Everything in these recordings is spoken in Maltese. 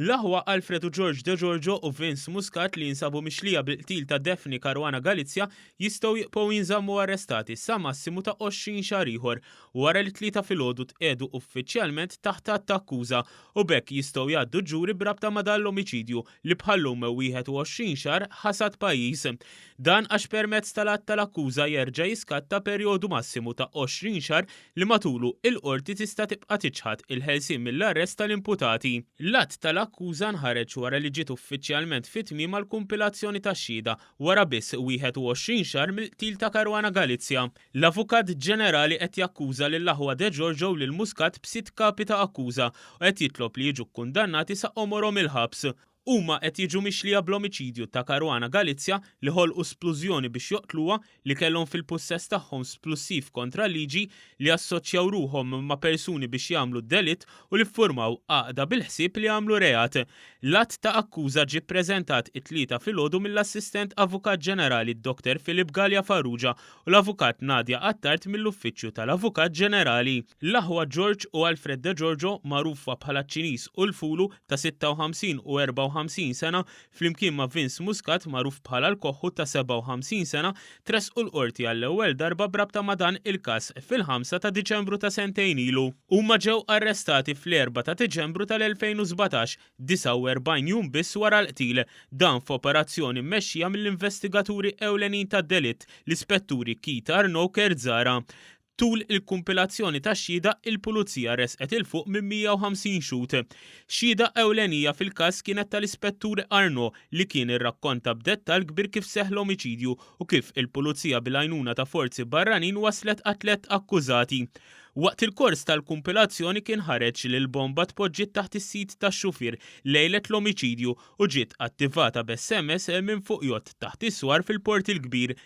L-aħwa Alfred u George De Giorgio u Vince Muscat li jinsabu mixlija bil-qtil ta' Daphne Caruana Galizia jistgħu jibqgħu jinżammu arrestati sa massimu ta' 20 xahar ieħor wara li tlieta filgħodu tqiegħdu uffiċjalment taħt attakkuża u bekk jistgħu jgħaddu ġuri brabta ma' dan l-omiċidju li bħallum 21 xahar ħasad pajjiż. Dan għax permezz tal-att tal-akkuża jerġa' jiskatta perjodu massimu ta' 20 xahar li matulu il-qorti tista' tibqa' tiċħad il-ħelsien mill-arrest tal-imputati. L-att tal-akkuża nħareġ wara li ġiet uffiċjalment fit-tmiem mal-kumpilazzjoni tax-xhieda wara biss 21 xahar mill-qtil ta' Caruana Galizia. L-Avukat Ġenerali qed jakkuża lill-aħwa De Giorgio u lil Muscat b'6 kapi ta' akkuża u qed jitlob li jiġu kkundannati sa qomorhom il-ħabs. Huma qed jiġu mixlija bl-omiċidju ta' Caruana Galizia li ħolqu splużjoni biex joqtluha li kellhom fil-pussess tagħhom splussiv kontra liġi li assoċjaw ruhom ma' persuni biex jagħmlu delitt u li ffurmaw għaqda bil-ħsieb li jagħmlu reat. L-att ta' akkuża ġie ppreżentat it-tlieta filgħodu mill-Assistent Avukat Ġenerali Dr. Filip Gallia Farrugia u l-Avukat Nadia Attart mill-Uffiċċju tal-Avukat Ġenerali. L-aħwa George u Alfred De Giorgio magħrufa bħala ċ-Ċiniż u l-Fulu ta' 56 u 54 sena flimkien ma' Vince Muscat magħruf bħala l-Koħħu ta' 57 sena tresqu l-qorti għall-ewwel darba brabta ma' dan il-każ fil-5 ta' Diċembru ta' sentejn ilu. Huma ġew arrestati fl-4 ta' Diċembru tal-2017, 49 jum biss wara l-qtil, dan f'operazzjoni mmexxija mill-investigaturi ewlenin tad-delitt l-ispetturi Keith Arnaud Kertzara. Tul il-kumpilazzjoni tax-xhieda il-Pulizija resqet il-fuq minn 150 xut. Xhieda ewlenija fil-każ kienet tal-Ispettur Arnaud li kien irrakkonta b'dettall kbir kif seħħ l-omiċidju u kif il-Pulizija bil-għajnuna ta' forzi barranin waslet għat-tliet akkużati. Waqt il-kors tal-kumpilazzjoni kien ħareġ li l-bomba tpoġġiet taħt is-sit tax-xufier lejlet l-omiċidju u ġiet attivata b'SMS minn fuq jott taħt is-swar fil-Port il-Kbir.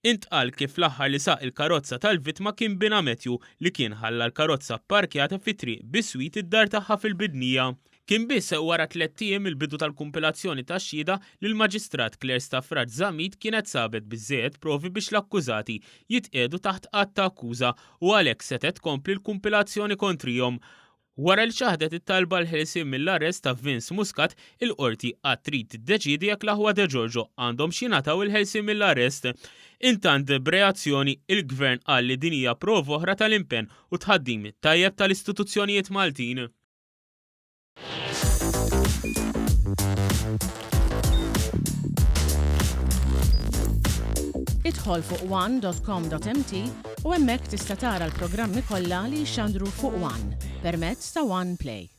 Intqal kif l-aħħar li saq il-karozza tal-vittma kien bina Matthew li kien ħalla l-karozza pparkjata fit-triq biswit id-dar tagħha fil-Bidnija. Kien biss wara 3 ijiem il-bidu tal-kumpilazzjoni tax-xhieda li l-Maġistrat Claire Staffrad Żamid kienet sabet biżżejjed provi biex l-akkużati jitqiegħdu taħt qatt ta' akkuża u għalhekk setet tkompli l-kumpilazzjoni kontrihom. Wara li ċaħdet it-talba l-ħelsien mill-arrest ta' Vince Muscat, il-qorti qatt trid tiddeċiedi jekk l-aħwa De Giorgio għandhom x'jingħataw il-ħelsien mill-arrest. Intant b'reazzjoni il-Gvern qal li din hija prova oħra tal-impenn u tħaddim tajjeb tal-istituzzjonijiet Maltin. Idħol fuq one.com.mt u hemmhekk tista' tara l-programmi kollha li jxandru fuq One permezz ta' One Play.